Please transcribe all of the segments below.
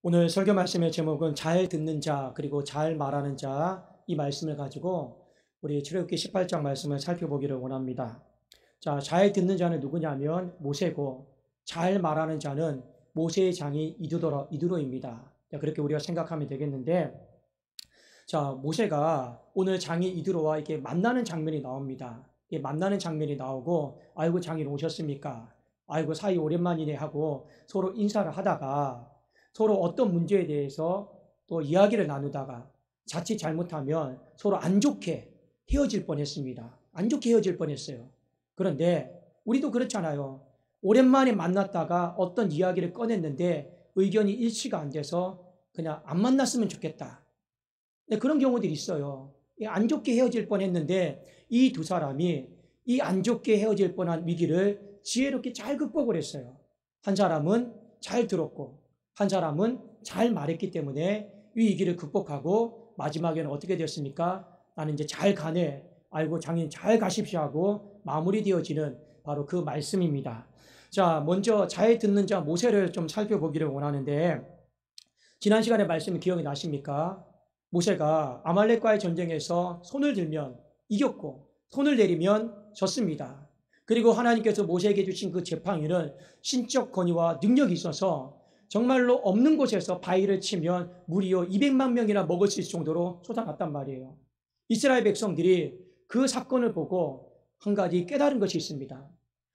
오늘 설교 말씀의 제목은 잘 듣는 자 그리고 잘 말하는 자, 이 말씀을 가지고 우리 출애굽기 18장 말씀을 살펴보기를 원합니다. 자, 잘 듣는 자는 누구냐면 모세고, 잘 말하는 자는 모세의 장이 이두로입니다. 그렇게 우리가 생각하면 되겠는데, 자, 모세가 오늘 장이 이두로와 이렇게 만나는 장면이 나옵니다. 이렇게 만나는 장면이 나오고, 아이고 장인 오셨습니까? 아이고 사이 오랜만이네 하고 서로 인사를 하다가 서로 어떤 문제에 대해서 또 이야기를 나누다가 자칫 잘못하면 서로 안 좋게 헤어질 뻔했습니다. 안 좋게 헤어질 뻔했어요. 그런데 우리도 그렇잖아요. 오랜만에 만났다가 어떤 이야기를 꺼냈는데 의견이 일치가 안 돼서 그냥 안 만났으면 좋겠다. 네, 그런 경우들이 있어요. 안 좋게 헤어질 뻔했는데 이 두 사람이 이 안 좋게 헤어질 뻔한 위기를 지혜롭게 잘 극복을 했어요. 한 사람은 잘 들었고 한 사람은 잘 말했기 때문에 이 위기를 극복하고 마지막에는 어떻게 됐습니까? 나는 이제 잘 가네. 아이고 장인 잘 가십시오 하고 마무리되어지는 바로 그 말씀입니다. 자, 먼저 잘 듣는 자 모세를 좀 살펴보기를 원하는데, 지난 시간에 말씀이 기억이 나십니까? 모세가 아말렉과의 전쟁에서 손을 들면 이겼고 손을 내리면 졌습니다. 그리고 하나님께서 모세에게 주신 그 지팡이는 신적 권위와 능력이 있어서 정말로 없는 곳에서 바위를 치면 무리요 200만 명이나 먹을 수 있을 정도로 솟아났단 말이에요. 이스라엘 백성들이 그 사건을 보고 한 가지 깨달은 것이 있습니다.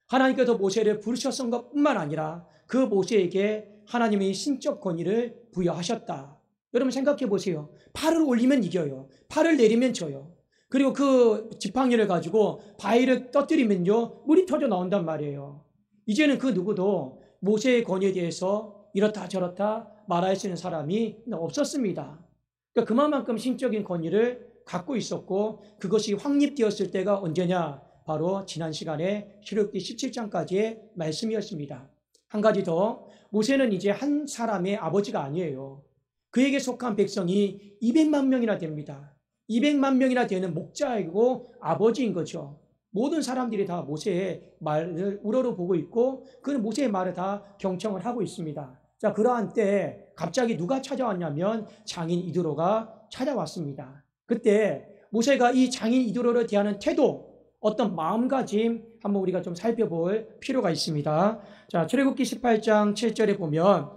하나님께서 모세를 부르셨던 것뿐만 아니라 그 모세에게 하나님의 신적 권위를 부여하셨다. 여러분 생각해 보세요. 팔을 올리면 이겨요. 팔을 내리면 져요. 그리고 그 지팡이를 가지고 바위를 떠뜨리면요, 물이 터져 나온단 말이에요. 이제는 그 누구도 모세의 권위에 대해서 이렇다 저렇다 말할 수 있는 사람이 없었습니다. 그러니까 그만큼 신적인 권위를 갖고 있었고, 그것이 확립되었을 때가 언제냐? 바로 지난 시간에 출애굽기 17장까지의 말씀이었습니다. 한 가지 더, 모세는 이제 한 사람의 아버지가 아니에요. 그에게 속한 백성이 200만 명이나 됩니다. 200만 명이나 되는 목자이고 아버지인 거죠. 모든 사람들이 다 모세의 말을 우러러보고 있고 그는 모세의 말을 다 경청을 하고 있습니다. 자, 그러한 때 갑자기 누가 찾아왔냐면 장인 이드로가 찾아왔습니다. 그때 모세가 이 장인 이드로를 대하는 태도, 어떤 마음가짐 한번 우리가 좀 살펴볼 필요가 있습니다. 자, 출애굽기 18장 7절에 보면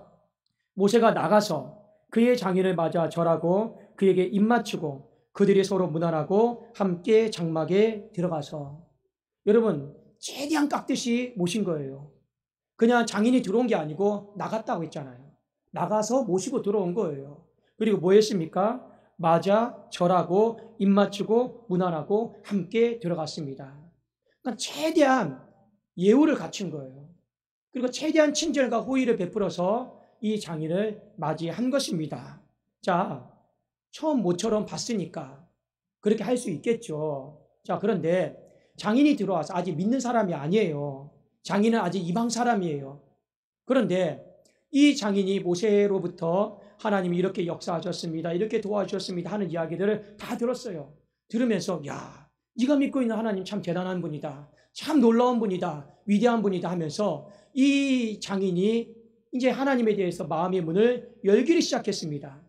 모세가 나가서 그의 장인을 맞아 절하고 그에게 입맞추고 그들이 서로 문안하고 함께 장막에 들어가서, 여러분 최대한 깎듯이 모신 거예요. 그냥 장인이 들어온 게 아니고 나갔다고 했잖아요. 나가서 모시고 들어온 거예요. 그리고 뭐 했습니까? 맞아 절하고 입맞추고 문안하고 함께 들어갔습니다. 그러니까 최대한 예우를 갖춘 거예요. 그리고 최대한 친절과 호의를 베풀어서 이 장인을 맞이한 것입니다. 자, 처음 모처럼 봤으니까 그렇게 할 수 있겠죠. 자, 그런데 장인이 들어와서 아직 믿는 사람이 아니에요. 장인은 아직 이방 사람이에요. 그런데 이 장인이 모세로부터 하나님이 이렇게 역사하셨습니다, 이렇게 도와주셨습니다 하는 이야기들을 다 들었어요. 들으면서 야, 네가 믿고 있는 하나님 참 대단한 분이다, 참 놀라운 분이다, 위대한 분이다 하면서 이 장인이 이제 하나님에 대해서 마음의 문을 열기를 시작했습니다.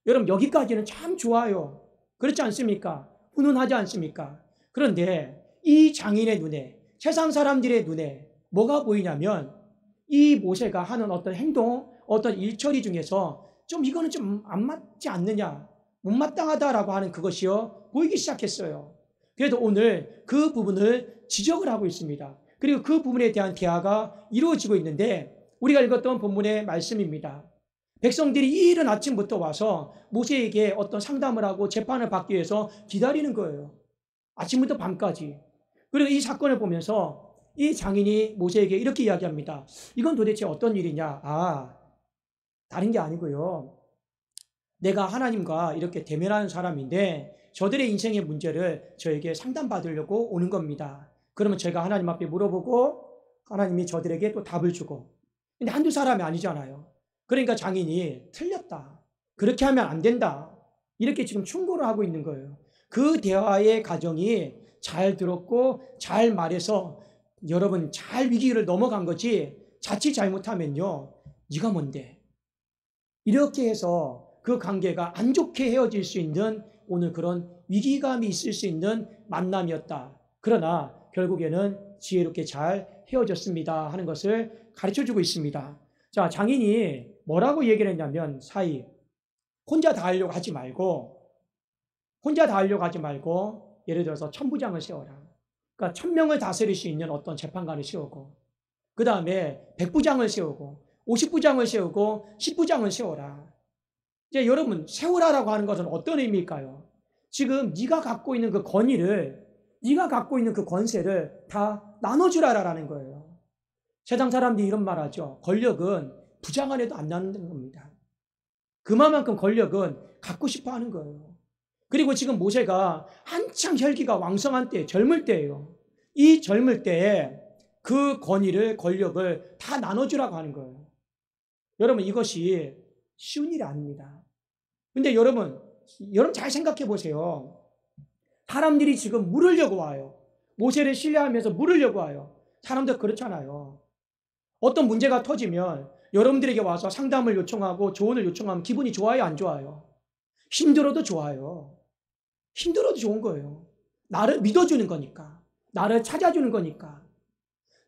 여러분 여기까지는 참 좋아요. 그렇지 않습니까? 훈훈하지 않습니까? 그런데 이 장인의 눈에, 세상 사람들의 눈에 뭐가 보이냐면 이 모세가 하는 어떤 행동, 어떤 일처리 중에서 좀 이거는 좀 안 맞지 않느냐, 못마땅하다라고 하는 그것이요 보이기 시작했어요. 그래도 오늘 그 부분을 지적을 하고 있습니다. 그리고 그 부분에 대한 대화가 이루어지고 있는데, 우리가 읽었던 본문의 말씀입니다. 백성들이 이른 아침부터 와서 모세에게 어떤 상담을 하고 재판을 받기 위해서 기다리는 거예요. 아침부터 밤까지. 그리고 이 사건을 보면서 이 장인이 모세에게 이렇게 이야기합니다. 이건 도대체 어떤 일이냐? 아, 다른 게 아니고요. 내가 하나님과 이렇게 대면하는 사람인데 저들의 인생의 문제를 저에게 상담받으려고 오는 겁니다. 그러면 제가 하나님 앞에 물어보고 하나님이 저들에게 또 답을 주고. 근데 한두 사람이 아니잖아요. 그러니까 장인이 틀렸다, 그렇게 하면 안 된다, 이렇게 지금 충고를 하고 있는 거예요. 그 대화의 과정이 잘 들었고 잘 말해서 여러분 잘 위기를 넘어간 거지, 자칫 잘못하면요, 네가 뭔데, 이렇게 해서 그 관계가 안 좋게 헤어질 수 있는 오늘 그런 위기감이 있을 수 있는 만남이었다. 그러나 결국에는 지혜롭게 잘 헤어졌습니다 하는 것을 가르쳐주고 있습니다. 자, 장인이 뭐라고 얘기를 했냐면 사이 혼자 다 하려고 하지 말고 예를 들어서 천부장을 세워라. 그러니까 1000명을 다스릴 수 있는 어떤 재판관을 세우고 그 다음에 100부장을 세우고 50부장을 세우고 10부장을 세워라. 이제 여러분 세우라라고 하는 것은 어떤 의미일까요? 지금 네가 갖고 있는 그 권위를 네가 갖고 있는 그 권세를 다 나눠주라라는 거예요. 세상 사람들이 이런 말 하죠. 권력은 부장 안에도 안 나누는 겁니다. 그만큼 권력은 갖고 싶어 하는 거예요. 그리고 지금 모세가 한창 혈기가 왕성한 때, 젊을 때예요. 이 젊을 때에 그 권위를, 권력을 다 나눠주라고 하는 거예요. 여러분 이것이 쉬운 일이 아닙니다. 근데 여러분 잘 생각해 보세요. 사람들이 지금 물으려고 와요. 모세를 신뢰하면서 물으려고 와요. 사람들 그렇잖아요. 어떤 문제가 터지면 여러분들에게 와서 상담을 요청하고 조언을 요청하면 기분이 좋아요, 안 좋아요? 힘들어도 좋아요. 힘들어도 좋은 거예요. 나를 믿어주는 거니까. 나를 찾아주는 거니까.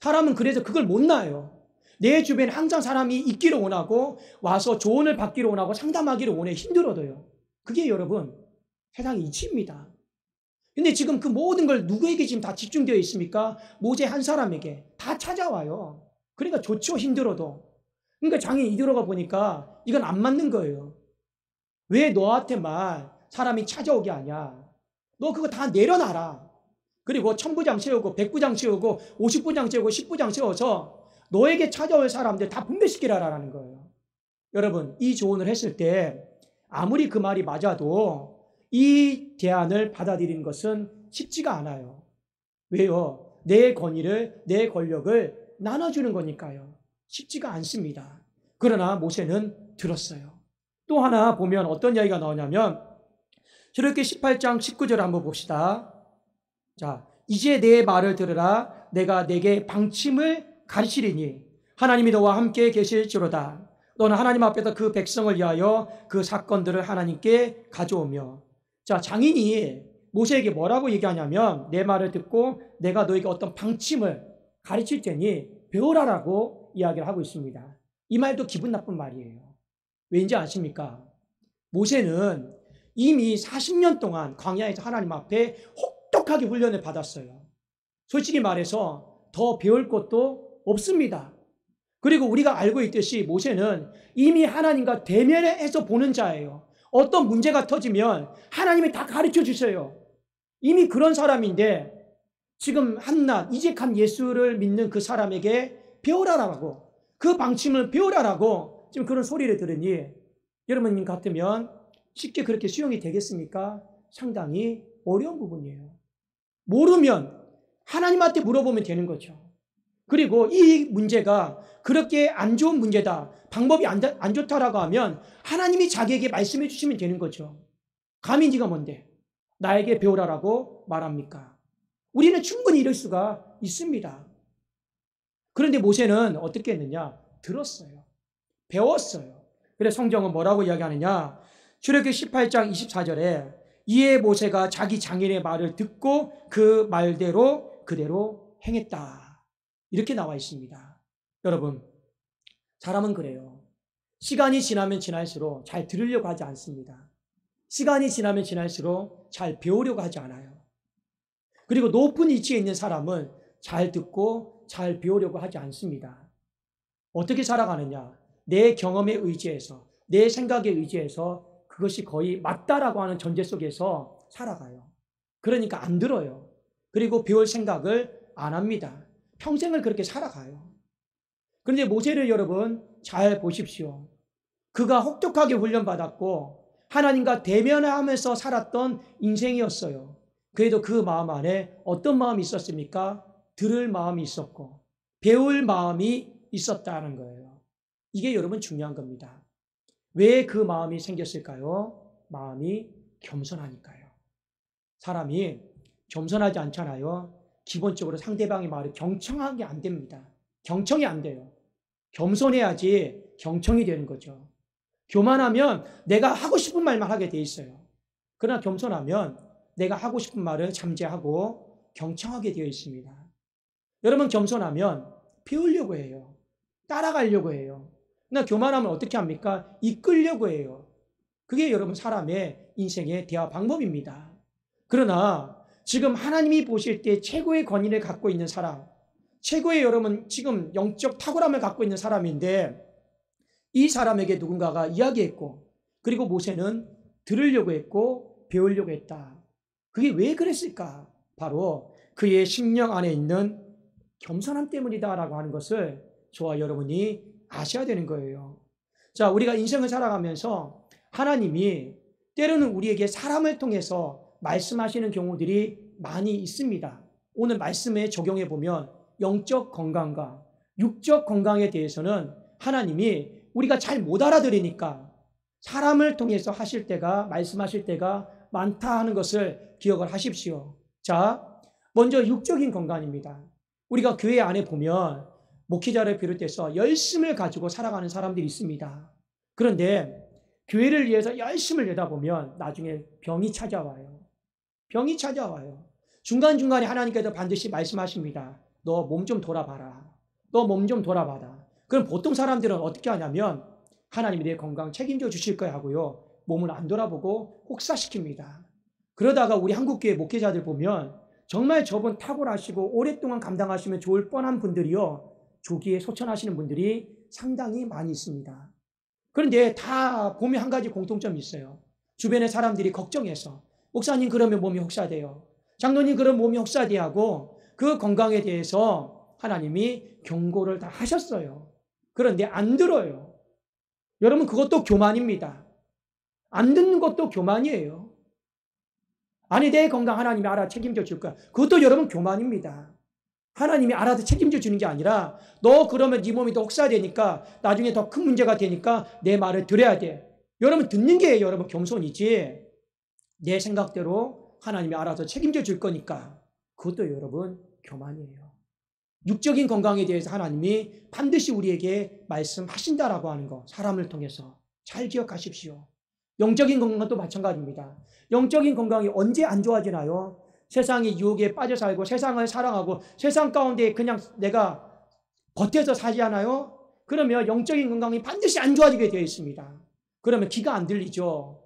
사람은 그래서 그걸 못 나요. 내 주변에 항상 사람이 있기를 원하고 와서 조언을 받기를 원하고 상담하기를 원해. 힘들어도요. 그게 여러분 세상의 이치입니다. 근데 지금 그 모든 걸 누구에게 지금 다 집중되어 있습니까? 모세 한 사람에게 다 찾아와요. 그러니까 좋죠, 힘들어도. 그러니까 장인 이들어가 보니까 이건 안 맞는 거예요. 왜 너한테만 사람이 찾아오게 하냐? 너 그거 다 내려놔라. 그리고 1000부장 세우고 100부장 세우고 50부장 세우고 10부장 세워서 너에게 찾아올 사람들 다 분배시키라라는 거예요. 여러분 이 조언을 했을 때 아무리 그 말이 맞아도 이 대안을 받아들이는 것은 쉽지가 않아요. 왜요? 내 권위를, 내 권력을 나눠주는 거니까요. 쉽지가 않습니다. 그러나 모세는 들었어요. 또 하나 보면 어떤 이야기가 나오냐면 출애굽기 18장 19절 한번 봅시다. 자, 이제 내 말을 들으라. 내가 내게 방침을 가르치리니 하나님이 너와 함께 계실지로다. 너는 하나님 앞에서 그 백성을 위하여 그 사건들을 하나님께 가져오며. 자, 장인이 모세에게 뭐라고 얘기하냐면 내 말을 듣고 내가 너에게 어떤 방침을 가르칠 테니 배우라라고 이야기를 하고 있습니다. 이 말도 기분 나쁜 말이에요. 왠지 아십니까? 모세는 이미 40년 동안 광야에서 하나님 앞에 혹독하게 훈련을 받았어요. 솔직히 말해서 더 배울 것도 없습니다. 그리고 우리가 알고 있듯이 모세는 이미 하나님과 대면해서 보는 자예요. 어떤 문제가 터지면 하나님이 다 가르쳐 주셔요. 이미 그런 사람인데 지금 한낱 이직한 예수를 믿는 그 사람에게 배우라라고 그 방침을 배우라라고 지금 그런 소리를 들으니 여러분 같으면 쉽게 그렇게 수용이 되겠습니까? 상당히 어려운 부분이에요. 모르면 하나님한테 물어보면 되는 거죠. 그리고 이 문제가 그렇게 안 좋은 문제다, 방법이 안 좋다라고 하면 하나님이 자기에게 말씀해 주시면 되는 거죠. 감히 네가 뭔데 나에게 배우라라고 말합니까? 우리는 충분히 이럴 수가 있습니다. 그런데 모세는 어떻게 했느냐? 들었어요. 배웠어요. 그래서 성경은 뭐라고 이야기하느냐? 출애굽기 18장 24절에 이에 모세가 자기 장인의 말을 듣고 그 말대로 그대로 행했다. 이렇게 나와 있습니다. 여러분, 사람은 그래요. 시간이 지나면 지날수록 잘 들으려고 하지 않습니다. 시간이 지나면 지날수록 잘 배우려고 하지 않아요. 그리고 높은 위치에 있는 사람은 잘 듣고 잘 배우려고 하지 않습니다. 어떻게 살아가느냐? 내 경험에 의지해서, 내 생각에 의지해서 그것이 거의 맞다라고 하는 전제 속에서 살아가요. 그러니까 안 들어요. 그리고 배울 생각을 안 합니다. 평생을 그렇게 살아가요. 그런데 모세를 여러분 잘 보십시오. 그가 혹독하게 훈련받았고 하나님과 대면하면서 살았던 인생이었어요. 그래도 그 마음 안에 어떤 마음이 있었습니까? 들을 마음이 있었고 배울 마음이 있었다는 거예요. 이게 여러분 중요한 겁니다. 왜 그 마음이 생겼을까요? 마음이 겸손하니까요. 사람이 겸손하지 않잖아요. 기본적으로 상대방의 말을 경청하게 안 됩니다. 경청이 안 돼요. 겸손해야지 경청이 되는 거죠. 교만하면 내가 하고 싶은 말만 하게 돼 있어요. 그러나 겸손하면 내가 하고 싶은 말을 잠재하고 경청하게 되어 있습니다. 여러분, 겸손하면 배우려고 해요. 따라가려고 해요. 그러나 교만하면 어떻게 합니까? 이끌려고 해요. 그게 여러분 사람의 인생의 대화 방법입니다. 그러나 지금 하나님이 보실 때 최고의 권위를 갖고 있는 사람, 최고의 여러분 지금 영적 탁월함을 갖고 있는 사람인데 이 사람에게 누군가가 이야기했고 그리고 모세는 들으려고 했고 배우려고 했다. 그게 왜 그랬을까? 바로 그의 심령 안에 있는 겸손함 때문이다라고 하는 것을 저와 여러분이 아셔야 되는 거예요. 자, 우리가 인생을 살아가면서 하나님이 때로는 우리에게 사람을 통해서 말씀하시는 경우들이 많이 있습니다. 오늘 말씀에 적용해 보면 영적 건강과 육적 건강에 대해서는 하나님이 우리가 잘 못 알아들으니까 사람을 통해서 하실 때가, 말씀하실 때가 많다 하는 것을 기억을 하십시오. 자, 먼저 육적인 건강입니다. 우리가 교회 안에 보면 목회자를 비롯해서 열심을 가지고 살아가는 사람들이 있습니다. 그런데 교회를 위해서 열심을 내다 보면 나중에 병이 찾아와요. 병이 찾아와요. 중간중간에 하나님께서 반드시 말씀하십니다. 너 몸 좀 돌아봐라. 너 몸 좀 돌아봐라. 그럼 보통 사람들은 어떻게 하냐면 하나님이 내 건강 책임져 주실 거야 하고요. 몸을 안 돌아보고 혹사시킵니다. 그러다가 우리 한국교회 목회자들 보면 정말 저분 탁월하시고 오랫동안 감당하시면 좋을 뻔한 분들이요. 조기에 소천하시는 분들이 상당히 많이 있습니다. 그런데 다 보면 한 가지 공통점이 있어요. 주변의 사람들이 걱정해서 목사님 그러면 몸이 혹사돼요. 장로님 그러면 몸이 혹사돼 하고 그 건강에 대해서 하나님이 경고를 다 하셨어요. 그런데 안 들어요. 여러분 그것도 교만입니다. 안 듣는 것도 교만이에요. 아니 내 건강 하나님이 알아 책임져 줄 거야. 그것도 여러분 교만입니다. 하나님이 알아서 책임져 주는 게 아니라 너 그러면 네 몸이 더 혹사되니까 나중에 더 큰 문제가 되니까 내 말을 들어야 돼. 여러분 듣는 게 여러분 겸손이지 내 생각대로 하나님이 알아서 책임져 줄 거니까 그것도 여러분 교만이에요. 육적인 건강에 대해서 하나님이 반드시 우리에게 말씀하신다라고 하는 거 사람을 통해서 잘 기억하십시오. 영적인 건강도 마찬가지입니다. 영적인 건강이 언제 안 좋아지나요? 세상의 유혹에 빠져 살고 세상을 사랑하고 세상 가운데 그냥 내가 버텨서 사지 않아요? 그러면 영적인 건강이 반드시 안 좋아지게 되어 있습니다. 그러면 귀가 안 들리죠.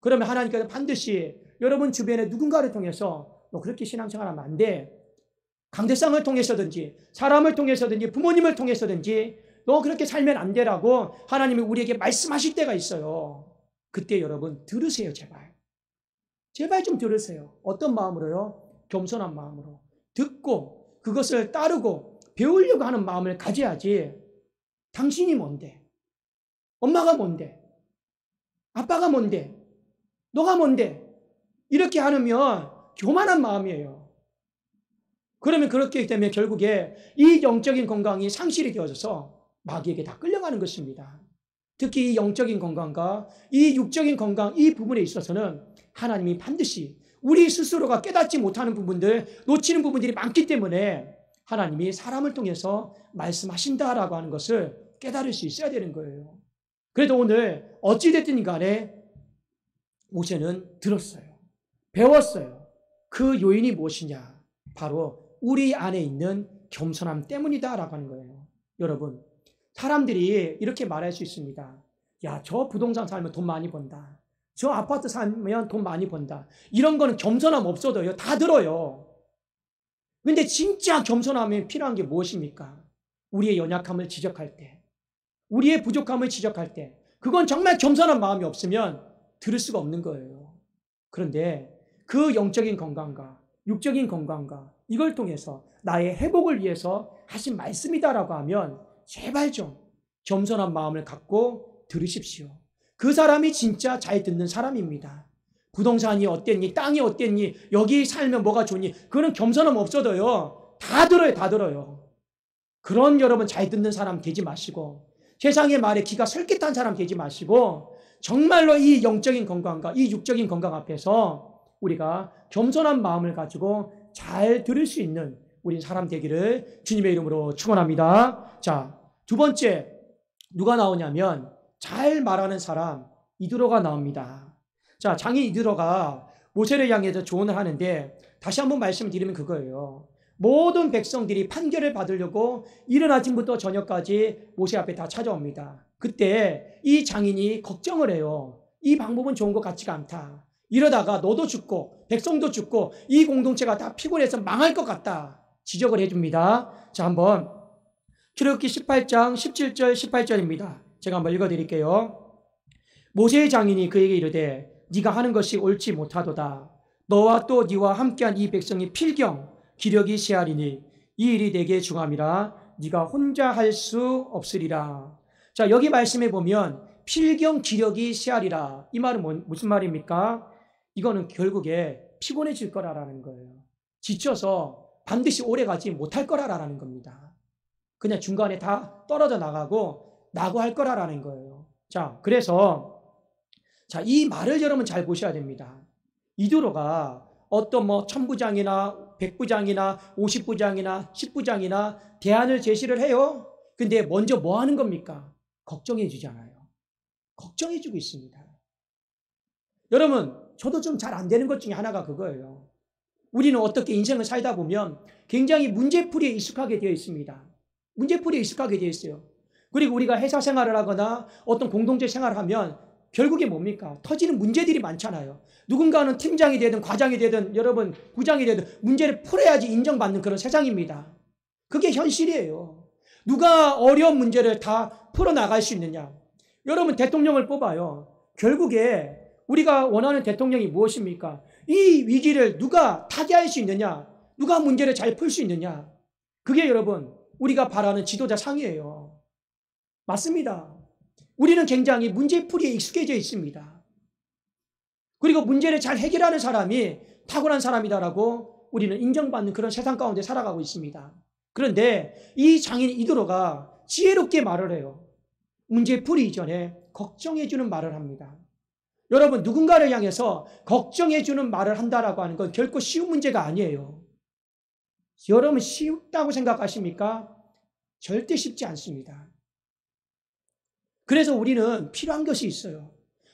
그러면 하나님께서 반드시 여러분 주변에 누군가를 통해서 너 그렇게 신앙생활하면 안 돼. 강대상을 통해서든지 사람을 통해서든지 부모님을 통해서든지 너 그렇게 살면 안 되라고 하나님이 우리에게 말씀하실 때가 있어요. 그때 여러분 들으세요. 제발 좀 들으세요. 어떤 마음으로요? 겸손한 마음으로 듣고 그것을 따르고 배우려고 하는 마음을 가져야지. 당신이 뭔데? 엄마가 뭔데? 아빠가 뭔데? 너가 뭔데? 이렇게 하면 교만한 마음이에요. 그러면 그렇게 되면 결국에 이 영적인 건강이 상실이 되어져서 마귀에게 다 끌려가는 것입니다. 특히 이 영적인 건강과 이 육적인 건강 이 부분에 있어서는 하나님이 반드시 우리 스스로가 깨닫지 못하는 부분들, 놓치는 부분들이 많기 때문에 하나님이 사람을 통해서 말씀하신다라고 하는 것을 깨달을 수 있어야 되는 거예요. 그래도 오늘 어찌됐든 간에 모세는 들었어요. 배웠어요. 그 요인이 무엇이냐? 바로 우리 안에 있는 겸손함 때문이다라고 하는 거예요. 여러분, 사람들이 이렇게 말할 수 있습니다. 야, 저 부동산 살면 돈 많이 번다. 저 아파트 살면 돈 많이 번다. 이런 거는 겸손함 없어도요. 다 들어요. 근데 진짜 겸손함이 필요한 게 무엇입니까? 우리의 연약함을 지적할 때, 우리의 부족함을 지적할 때, 그건 정말 겸손한 마음이 없으면 들을 수가 없는 거예요. 그런데 그 영적인 건강과 육적인 건강과 이걸 통해서 나의 회복을 위해서 하신 말씀이다라고 하면 제발 좀 겸손한 마음을 갖고 들으십시오. 그 사람이 진짜 잘 듣는 사람입니다. 부동산이 어땠니? 땅이 어땠니? 여기 살면 뭐가 좋니? 그런 겸손함 없어도요. 다 들어요. 다 들어요. 그런 여러분 잘 듣는 사람 되지 마시고 세상의 말에 귀가 솔깃한 사람 되지 마시고 정말로 이 영적인 건강과 이 육적인 건강 앞에서 우리가 겸손한 마음을 가지고 잘 들을 수 있는 우리 사람 되기를 주님의 이름으로 축원합니다. 자, 두 번째 누가 나오냐면 잘 말하는 사람 이드로가 나옵니다. 자, 장인 이드로가 모세를 향해서 조언을 하는데 다시 한번 말씀드리면 그거예요. 모든 백성들이 판결을 받으려고 이른 아침부터 저녁까지 모세 앞에 다 찾아옵니다. 그때 이 장인이 걱정을 해요. 이 방법은 좋은 것 같지가 않다. 이러다가 너도 죽고 백성도 죽고 이 공동체가 다 피곤해서 망할 것 같다. 지적을 해줍니다. 자, 한번 출애굽기 18장 17절 18절입니다. 제가 한번 읽어드릴게요. 모세의 장인이 그에게 이르되 네가 하는 것이 옳지 못하도다. 너와 또 네와 함께한 이 백성이 필경 기력이 쇠하리니 이 일이 내게 중함이라 네가 혼자 할 수 없으리라. 자, 여기 말씀해 보면 필경 기력이 쇠하리라. 이 말은 무슨 말입니까? 이거는 결국에 피곤해질 거라라는 거예요. 지쳐서 반드시 오래가지 못할 거라라는 겁니다. 그냥 중간에 다 떨어져 나가고 낙오할 거라라는 거예요. 자, 그래서 자, 이 말을 여러분 잘 보셔야 됩니다. 이드로가 어떤 뭐 천부장이나 백부장이나 50부장이나 10부장이나 대안을 제시를 해요. 근데 먼저 뭐 하는 겁니까? 걱정해 주잖아요. 걱정해 주고 있습니다. 여러분, 저도 좀 잘 안 되는 것 중에 하나가 그거예요. 우리는 어떻게 인생을 살다 보면 굉장히 문제풀이에 익숙하게 되어 있습니다. 문제풀이에 익숙하게 되어 있어요. 그리고 우리가 회사 생활을 하거나 어떤 공동체 생활을 하면 결국에 뭡니까? 터지는 문제들이 많잖아요. 누군가는 팀장이 되든 과장이 되든 여러분 부장이 되든 문제를 풀어야지 인정받는 그런 세상입니다. 그게 현실이에요. 누가 어려운 문제를 다 풀어나갈 수 있느냐? 여러분 대통령을 뽑아요. 결국에 우리가 원하는 대통령이 무엇입니까? 이 위기를 누가 타개할 수 있느냐? 누가 문제를 잘 풀 수 있느냐? 그게 여러분 우리가 바라는 지도자 상이에요. 맞습니다. 우리는 굉장히 문제풀이에 익숙해져 있습니다. 그리고 문제를 잘 해결하는 사람이 탁월한 사람이다라고 우리는 인정받는 그런 세상 가운데 살아가고 있습니다. 그런데 이 장인 이드로가 지혜롭게 말을 해요. 문제풀이 이전에 걱정해주는 말을 합니다. 여러분 누군가를 향해서 걱정해주는 말을 한다라고 하는 건 결코 쉬운 문제가 아니에요. 여러분 쉽다고 생각하십니까? 절대 쉽지 않습니다. 그래서 우리는 필요한 것이 있어요.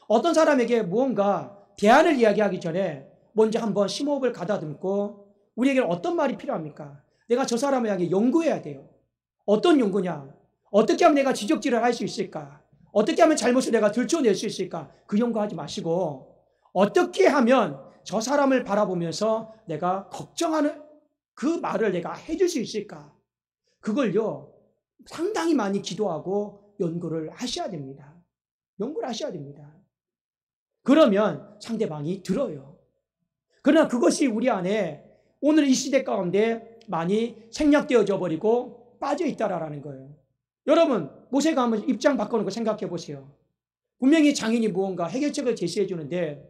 어떤 사람에게 무언가 대안을 이야기하기 전에 먼저 한번 심호흡을 가다듬고 우리에게 어떤 말이 필요합니까? 내가 저 사람을 향해 연구해야 돼요. 어떤 연구냐? 어떻게 하면 내가 지적질을 할 수 있을까? 어떻게 하면 잘못을 내가 들춰낼 수 있을까? 그 연구하지 마시고 어떻게 하면 저 사람을 바라보면서 내가 걱정하는 그 말을 내가 해줄 수 있을까? 그걸요 상당히 많이 기도하고 연구를 하셔야 됩니다. 연구를 하셔야 됩니다. 그러면 상대방이 들어요. 그러나 그것이 우리 안에 오늘 이 시대 가운데 많이 생략되어져 버리고 빠져 있다라는 거예요. 여러분 모세가 한번 입장 바꿔놓고 생각해 보세요. 분명히 장인이 무언가 해결책을 제시해 주는데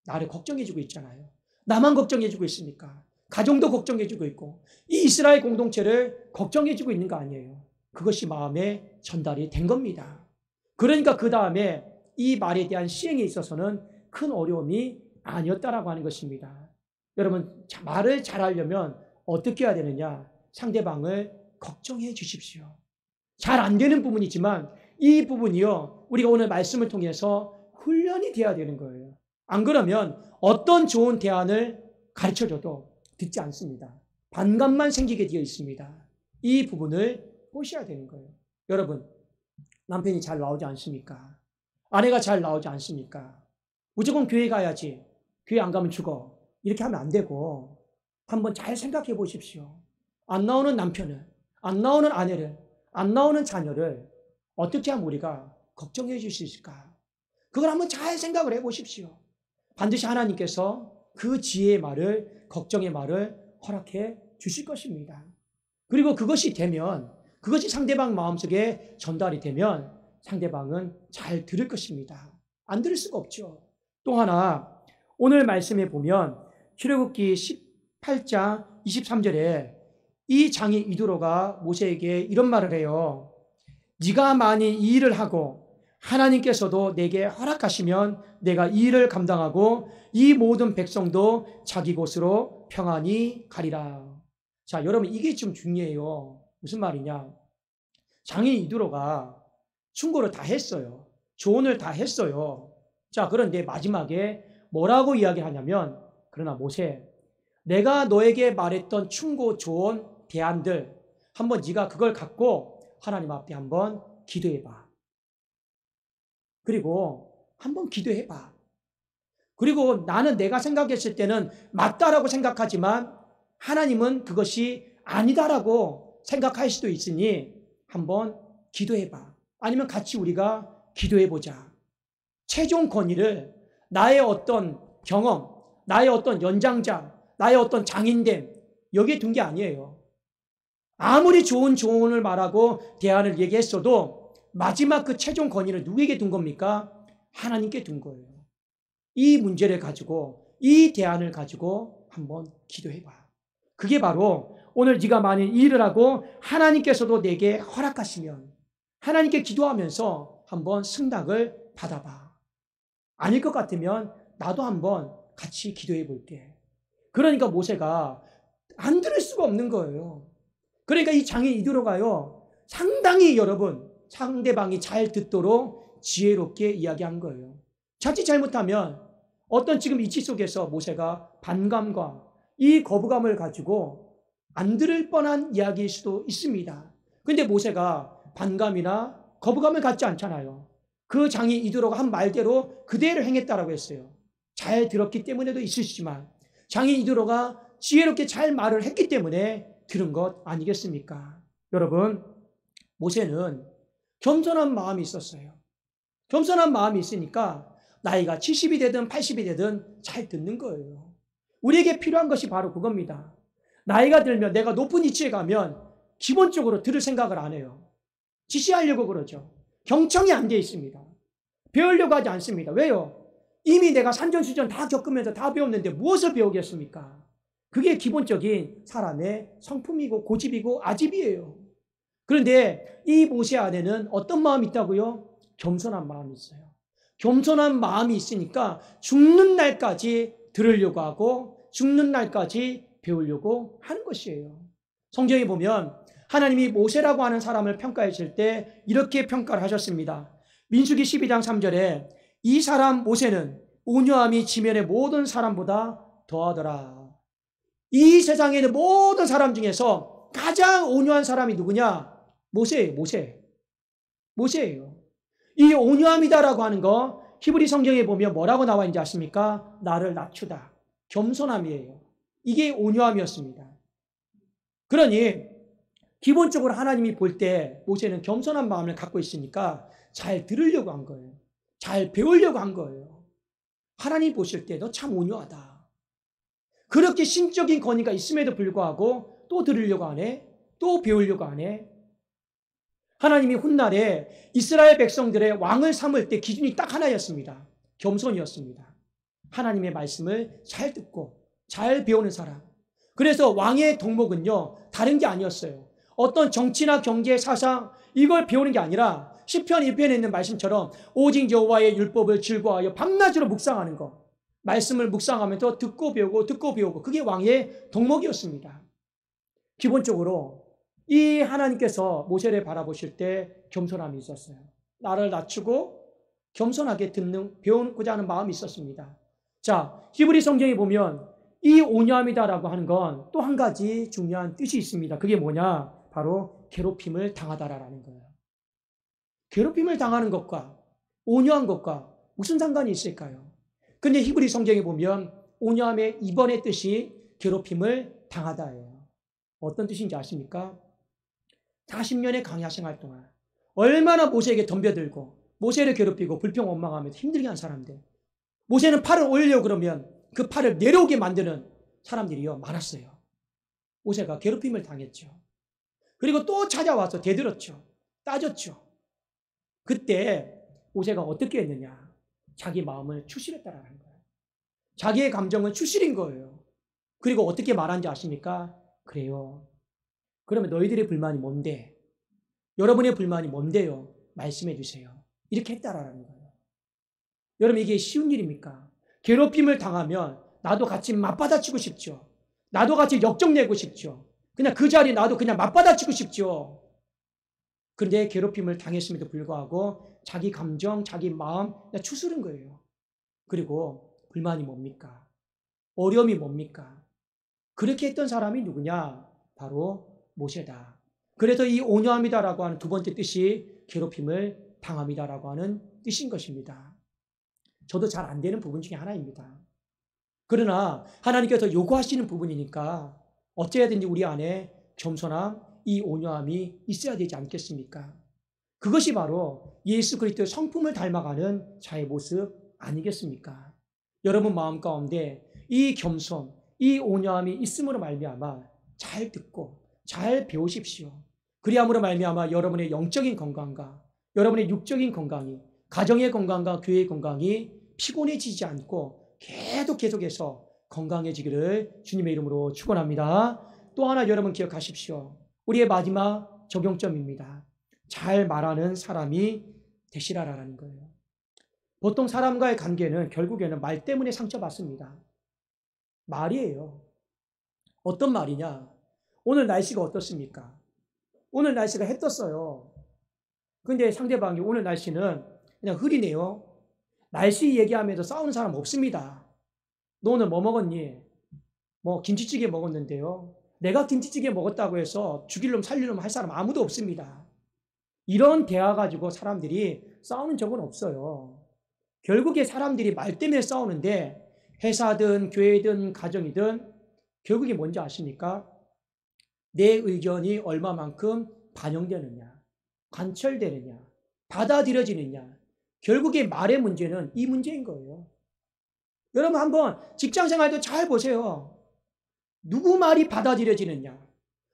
나를 걱정해 주고 있잖아요. 나만 걱정해 주고 있습니까? 가정도 걱정해 주고 있고 이 이스라엘 공동체를 걱정해 주고 있는 거 아니에요. 그것이 마음에 전달이 된 겁니다. 그러니까 그 다음에 이 말에 대한 시행에 있어서는 큰 어려움이 아니었다라고 하는 것입니다. 여러분 말을 잘하려면 어떻게 해야 되느냐? 상대방을 걱정해 주십시오. 잘 안 되는 부분이지만 이 부분이요 우리가 오늘 말씀을 통해서 훈련이 돼야 되는 거예요. 안 그러면 어떤 좋은 대안을 가르쳐줘도 듣지 않습니다. 반감만 생기게 되어 있습니다. 이 부분을 보셔야 되는 거예요. 여러분 남편이 잘 나오지 않습니까? 아내가 잘 나오지 않습니까? 무조건 교회 가야지. 교회 안 가면 죽어. 이렇게 하면 안 되고 한번 잘 생각해 보십시오. 안 나오는 남편을, 안 나오는 아내를, 안 나오는 자녀를 어떻게 하면 우리가 걱정해 줄 수 있을까? 그걸 한번 잘 생각을 해 보십시오. 반드시 하나님께서 그 지혜의 말을, 걱정의 말을 허락해 주실 것입니다. 그리고 그것이 되면, 그것이 상대방 마음속에 전달이 되면 상대방은 잘 들을 것입니다. 안 들을 수가 없죠. 또 하나 오늘 말씀에 보면 출애굽기 18장 23절에 이 장인 이드로가 모세에게 이런 말을 해요. 네가 만일 이 일을 하고 하나님께서도 내게 허락하시면 내가 이 일을 감당하고 이 모든 백성도 자기 곳으로 평안히 가리라. 자, 여러분 이게 좀 중요해요. 무슨 말이냐? 장인 이드로가 충고를 다 했어요. 조언을 다 했어요. 자, 그런데 마지막에 뭐라고 이야기하냐면, 그러나 모세, 내가 너에게 말했던 충고, 조언, 대안들 한번 네가 그걸 갖고 하나님 앞에 한번 기도해봐. 그리고 한번 기도해봐. 그리고 나는 내가 생각했을 때는 맞다라고 생각하지만 하나님은 그것이 아니다라고 생각할 수도 있으니 한번 기도해봐. 아니면 같이 우리가 기도해보자. 최종 권위를 나의 어떤 경험, 나의 어떤 연장자, 나의 어떤 장인됨, 여기에 둔 게 아니에요. 아무리 좋은 조언을 말하고 대안을 얘기했어도 마지막 그 최종 권위를 누구에게 둔 겁니까? 하나님께 둔 거예요. 이 문제를 가지고, 이 대안을 가지고 한번 기도해봐. 그게 바로 오늘 네가 만일 이 일을 하고 하나님께서도 내게 허락하시면 하나님께 기도하면서 한번 승낙을 받아봐. 아닐 것 같으면 나도 한번 같이 기도해 볼게. 그러니까 모세가 안 들을 수가 없는 거예요. 그러니까 이 장인 이드로가요, 상당히 여러분, 상대방이 잘 듣도록 지혜롭게 이야기한 거예요. 자칫 잘못하면 어떤 지금 이치 속에서 모세가 반감과 이 거부감을 가지고 안 들을 뻔한 이야기일 수도 있습니다. 근데 모세가 반감이나 거부감을 갖지 않잖아요. 그 장인 이드로가 한 말대로 그대로 행했다라고 했어요. 잘 들었기 때문에도 있으시지만 장인 이드로가 지혜롭게 잘 말을 했기 때문에 들은 것 아니겠습니까? 여러분, 모세는 겸손한 마음이 있었어요. 겸손한 마음이 있으니까 나이가 70이 되든 80이 되든 잘 듣는 거예요. 우리에게 필요한 것이 바로 그겁니다. 나이가 들면 내가 높은 위치에 가면 기본적으로 들을 생각을 안 해요. 지시하려고 그러죠. 경청이 안 돼 있습니다. 배우려고 하지 않습니다. 왜요? 이미 내가 산전수전 다 겪으면서 다 배웠는데 무엇을 배우겠습니까? 그게 기본적인 사람의 성품이고 고집이고 아집이에요. 그런데 이 모세 안에는 어떤 마음이 있다고요? 겸손한 마음이 있어요. 겸손한 마음이 있으니까 죽는 날까지 들으려고 하고 죽는 날까지 배우려고 하는 것이에요. 성경에 보면 하나님이 모세라고 하는 사람을 평가하실 때 이렇게 평가를 하셨습니다. 민수기 12장 3절에 이 사람 모세는 온유함이 지면의 모든 사람보다 더하더라. 이 세상에 있는 모든 사람 중에서 가장 온유한 사람이 누구냐? 모세예요. 모세예요. 이 온유함이다라고 하는 거 히브리 성경에 보면 뭐라고 나와 있는지 아십니까? 나를 낮추다. 겸손함이에요. 이게 온유함이었습니다. 그러니 기본적으로 하나님이 볼 때 모세는 겸손한 마음을 갖고 있으니까 잘 들으려고 한 거예요. 잘 배우려고 한 거예요. 하나님 보실 때 너 참 온유하다. 그렇게 신적인 권위가 있음에도 불구하고 또 들으려고 하네. 또 배우려고 하네. 하나님이 훗날에 이스라엘 백성들의 왕을 삼을 때 기준이 딱 하나였습니다. 겸손이었습니다. 하나님의 말씀을 잘 듣고 잘 배우는 사람. 그래서 왕의 덕목은요, 다른 게 아니었어요. 어떤 정치나 경제, 사상 이걸 배우는 게 아니라 시편 1편에 있는 말씀처럼 오직 여호와의 율법을 즐거워하여 밤낮으로 묵상하는 것. 말씀을 묵상하면서 듣고 배우고 그게 왕의 덕목이었습니다. 기본적으로 이 하나님께서 모세를 바라보실 때 겸손함이 있었어요. 나를 낮추고 겸손하게 배우고자 하는 마음이 있었습니다. 자, 히브리 성경에 보면 이 온유함이다라고 하는 건 또 한 가지 중요한 뜻이 있습니다. 그게 뭐냐? 바로 괴롭힘을 당하다라는 거예요. 괴롭힘을 당하는 것과 온유한 것과 무슨 상관이 있을까요? 근데 히브리 성경에 보면 온유함의 2번의 뜻이 괴롭힘을 당하다예요. 어떤 뜻인지 아십니까? 40년의 광야 생활 동안 얼마나 모세에게 덤벼들고 모세를 괴롭히고 불평원망하면서 힘들게 한 사람들. 모세는 팔을 올리려고 그러면 그 팔을 내려오게 만드는 사람들이요 많았어요. 모세가 괴롭힘을 당했죠. 그리고 또 찾아와서 되들었죠. 따졌죠. 그때 모세가 어떻게 했느냐? 자기 마음을 추스렸다라는 거예요. 자기의 감정은 추스린 거예요. 그리고 어떻게 말한지 아십니까? 그래요. 그러면 너희들의 불만이 뭔데? 여러분의 불만이 뭔데요? 말씀해 주세요. 이렇게 했다라는 거예요. 여러분 이게 쉬운 일입니까? 괴롭힘을 당하면 나도 같이 맞받아치고 싶죠. 나도 같이 역정내고 싶죠. 그냥 그 자리에 나도 그냥 맞받아치고 싶죠. 그런데 괴롭힘을 당했음에도 불구하고 자기 감정, 자기 마음 그냥 추스른 거예요. 그리고 불만이 뭡니까? 어려움이 뭡니까? 그렇게 했던 사람이 누구냐? 바로 모세다. 그래서 이 온유함이다라고 하는 두 번째 뜻이 괴롭힘을 당함이다라고 하는 뜻인 것입니다. 저도 잘 안 되는 부분 중에 하나입니다. 그러나 하나님께서 요구하시는 부분이니까 어찌해야든지 우리 안에 겸손함, 이 온유함이 있어야 되지 않겠습니까? 그것이 바로 예수 그리스도의 성품을 닮아가는 자의 모습 아니겠습니까? 여러분 마음 가운데 이 겸손, 이 온유함이 있음으로 말미암아 잘 듣고 잘 배우십시오. 그리함으로 말미암아 여러분의 영적인 건강과 여러분의 육적인 건강이, 가정의 건강과 교회의 건강이 피곤해지지 않고 계속해서 건강해지기를 주님의 이름으로 축원합니다. 또 하나 여러분 기억하십시오. 우리의 마지막 적용점입니다. 잘 말하는 사람이 되시라라는 거예요. 보통 사람과의 관계는 결국에는 말 때문에 상처받습니다. 말이에요. 어떤 말이냐? 오늘 날씨가 어떻습니까? 오늘 날씨가 해 떴어요. 근데 상대방이 오늘 날씨는 그냥 흐리네요. 날씨 얘기하면서 싸우는 사람 없습니다. 너 오늘 뭐 먹었니? 뭐 김치찌개 먹었는데요. 내가 김치찌개 먹었다고 해서 죽일 놈 살릴 놈 할 사람 아무도 없습니다. 이런 대화 가지고 사람들이 싸우는 적은 없어요. 결국에 사람들이 말 때문에 싸우는데 회사든 교회든 가정이든 결국에 뭔지 아십니까? 내 의견이 얼마만큼 반영되느냐, 관철되느냐, 받아들여지느냐. 결국에 말의 문제는 이 문제인 거예요. 여러분 한번 직장생활도 잘 보세요. 누구 말이 받아들여지느냐,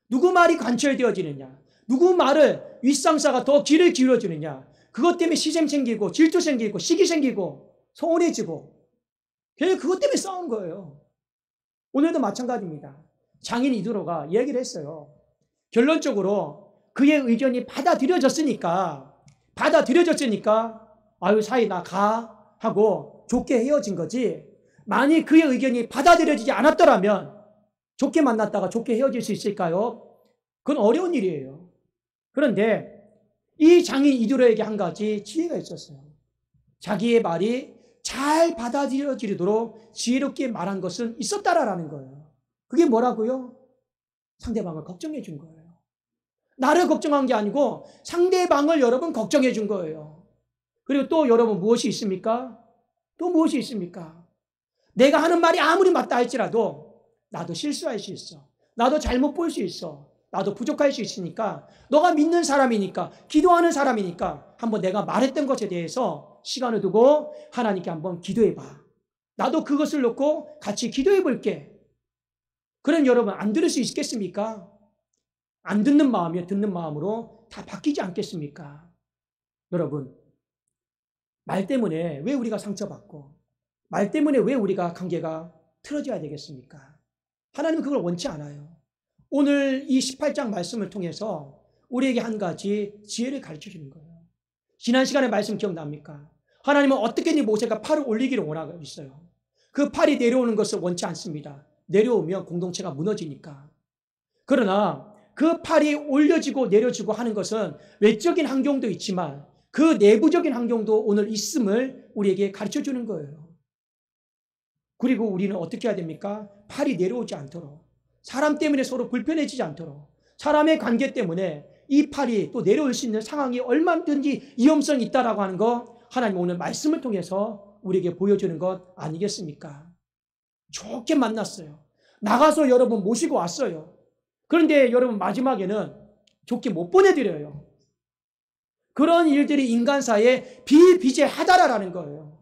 누구 말이 관철되어지느냐, 누구 말을 윗상사가 더 귀를 기울여주느냐, 그것 때문에 시샘 생기고 질투 생기고 시기 생기고 서운해지고 결국 그것 때문에 싸운 거예요. 오늘도 마찬가지입니다. 장인 이두로가 얘기를 했어요. 결론적으로 그의 의견이 받아들여졌으니까 아유 사이 나 가 하고 좋게 헤어진 거지, 만약 그의 의견이 받아들여지지 않았더라면 좋게 만났다가 좋게 헤어질 수 있을까요? 그건 어려운 일이에요. 그런데 이 장인 이두로에게 한 가지 지혜가 있었어요. 자기의 말이 잘 받아들여지도록 지혜롭게 말한 것은 있었다라는 거예요. 그게 뭐라고요? 상대방을 걱정해 준 거예요. 나를 걱정한 게 아니고 상대방을 여러분 걱정해 준 거예요. 그리고 또 여러분 무엇이 있습니까? 또 무엇이 있습니까? 내가 하는 말이 아무리 맞다 할지라도 나도 실수할 수 있어. 나도 잘못 볼 수 있어. 나도 부족할 수 있으니까 너가 믿는 사람이니까 기도하는 사람이니까 한번 내가 말했던 것에 대해서 시간을 두고 하나님께 한번 기도해 봐. 나도 그것을 놓고 같이 기도해 볼게. 그럼 여러분 안 들을 수 있겠습니까? 안 듣는 마음이요 듣는 마음으로 다 바뀌지 않겠습니까? 여러분 말 때문에 왜 우리가 상처받고 말 때문에 왜 우리가 관계가 틀어져야 되겠습니까? 하나님은 그걸 원치 않아요. 오늘 이 18장 말씀을 통해서 우리에게 한 가지 지혜를 가르쳐 주는 거예요. 지난 시간에 말씀 기억납니까? 하나님은 어떻게든 모세가 팔을 올리기를 원하고 있어요. 그 팔이 내려오는 것을 원치 않습니다. 내려오면 공동체가 무너지니까. 그러나 그 팔이 올려지고 내려지고 하는 것은 외적인 환경도 있지만 그 내부적인 환경도 오늘 있음을 우리에게 가르쳐 주는 거예요. 그리고 우리는 어떻게 해야 됩니까? 팔이 내려오지 않도록, 사람 때문에 서로 불편해지지 않도록, 사람의 관계 때문에 이 팔이 또 내려올 수 있는 상황이 얼마든지 위험성이 있다라고 하는 거 하나님 오늘 말씀을 통해서 우리에게 보여주는 것 아니겠습니까? 좋게 만났어요. 나가서 여러분 모시고 왔어요. 그런데 여러분 마지막에는 좋게 못 보내드려요. 그런 일들이 인간사에 비비제하다라는 거예요.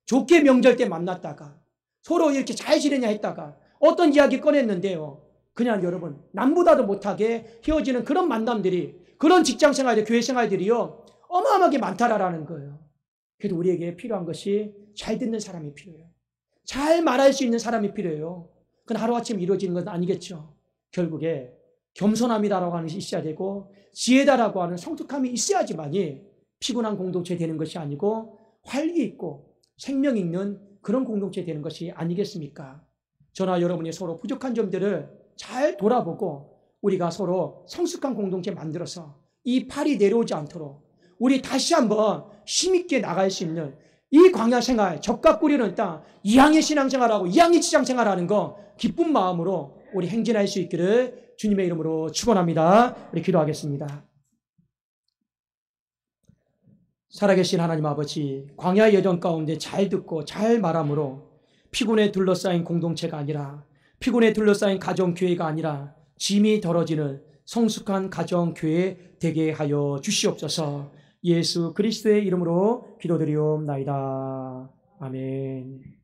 좋게 명절 때 만났다가 서로 이렇게 잘 지내냐 했다가 어떤 이야기 꺼냈는데요. 그냥 여러분 남보다도 못하게 헤어지는 그런 만남들이, 그런 직장생활, 교회생활들이요 어마어마하게 많다라는 거예요. 그래도 우리에게 필요한 것이 잘 듣는 사람이 필요해요. 잘 말할 수 있는 사람이 필요해요. 그건 하루아침 이루어지는 건 아니겠죠. 결국에 겸손함이다라고 하는 것이 있어야 되고 지혜다라고 하는 성숙함이 있어야지만이 피곤한 공동체 되는 것이 아니고 활기 있고 생명 있는 그런 공동체 되는 것이 아니겠습니까? 저나 여러분이 서로 부족한 점들을 잘 돌아보고 우리가 서로 성숙한 공동체 만들어서 이 팔이 내려오지 않도록 우리 다시 한번 힘있게 나갈 수 있는 이 광야 생활, 적과 꿀이는 땅, 이항의 신앙생활하고 이항의 지상생활하는 거 기쁜 마음으로 우리 행진할 수 있기를 주님의 이름으로 축원합니다. 우리 기도하겠습니다. 살아계신 하나님 아버지, 광야 여정 가운데 잘 듣고 잘 말함으로 피곤에 둘러싸인 공동체가 아니라, 피곤에 둘러싸인 가정교회가 아니라 짐이 덜어지는 성숙한 가정교회 되게 하여 주시옵소서. 예수 그리스도의 이름으로 기도드리옵나이다. 아멘.